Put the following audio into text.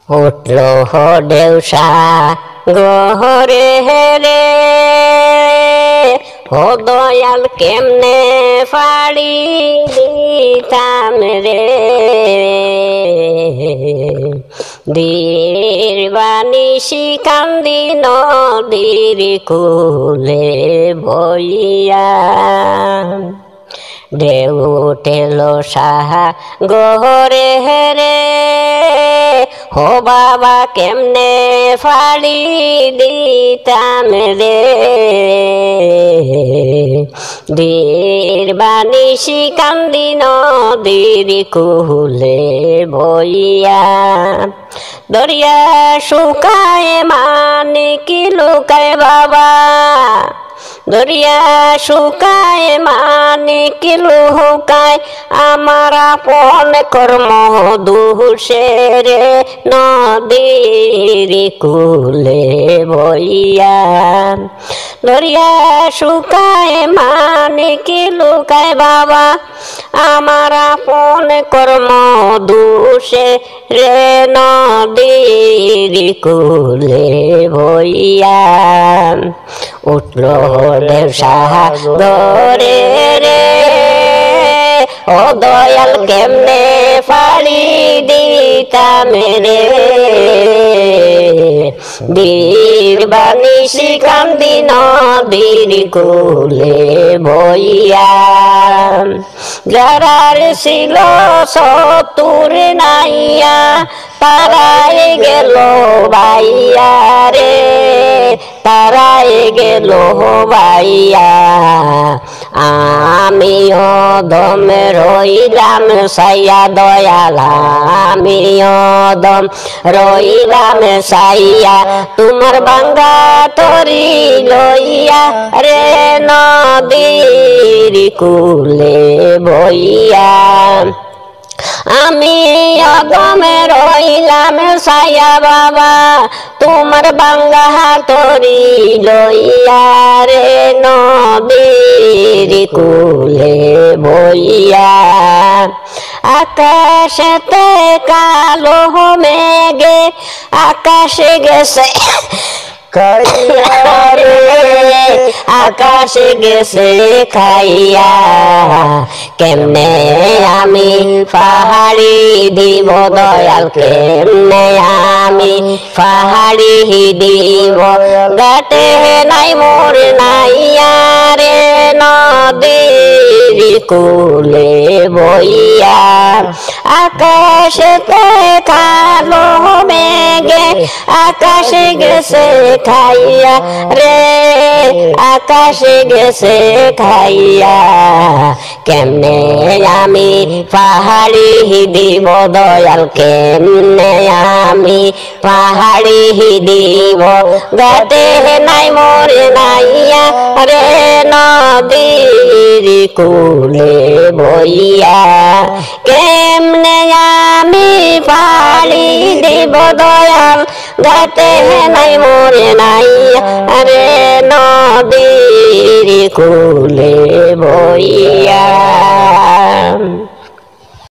উঠল ঢেউসা গহরে হেরে ও দয়াল কেমনে ফাড়ি দিতাম রে দীর্বানিশি কান্দি নদীর কুলে বইয়া ঢেউ উঠেল সাহা গহরে হেরে ও বাবা কেমনে ফাড়ি দিতাম রে দীর্বানিশি কান্দি নদীর কুলে বইয়া দরিয়া শুকায় মানিক লুকায় বাবা দরিয়া শুকায় মানিক লুকায় আমার আপন কর্ম দুষের নদীর কুলে বইয়া দরিয়া শুকায় মানিক লুকায় বাবা আমার আপন কর্ম দুষের নদীর কুলে বইয়া উঠল ঢেউসা গহরে রে ও দয়াল কেমনে ফাড়ি দিতাম রে দীর্বানিশি কান্দি নদীর কুলে বইয়া যারার ছিল সতুর নাইয়া তারাই গেল বাইয়া রে তারাই গেল বাইয়া আমিও দম রইলাম সাইয়া দয়াল আমিও দম রইলাম সাইয়া তোমার বাঙ্গা তরি লইয়া রে নদীর কুলে বইয়া আমি অদমে রইলাম সাইয়া বাবা তোমার বাঙ্গা তরি লইয়া রে নদীর কুলে বইয়া আকাশেতে কালো মেঘে আকাশে গেছে আকাশে গেছে খাইয়া কেমনে আমি পাহাড়ি দিব দয়াল কেমনে আমি পাহাড়ি দিব গাটে নাই মোর নাইয়া রে নদীর কুলে বইয়া আকাশেতে কালো মেঘে আকাশে গেছে খাইয়া রে আকাশে গেছে খাইয়া কেমনে আমি পাহাড়ি দিব দয়াল কেমনে আমি পাহাড়ি দিব গাতে নাই মোর নাইয়া রে নদীর কুলে বইয়া কেমনে আমি পাহাড়ি দিব দয়াল গাতে নাই মোর নাইয়া রে নদীর কুলে বইয়া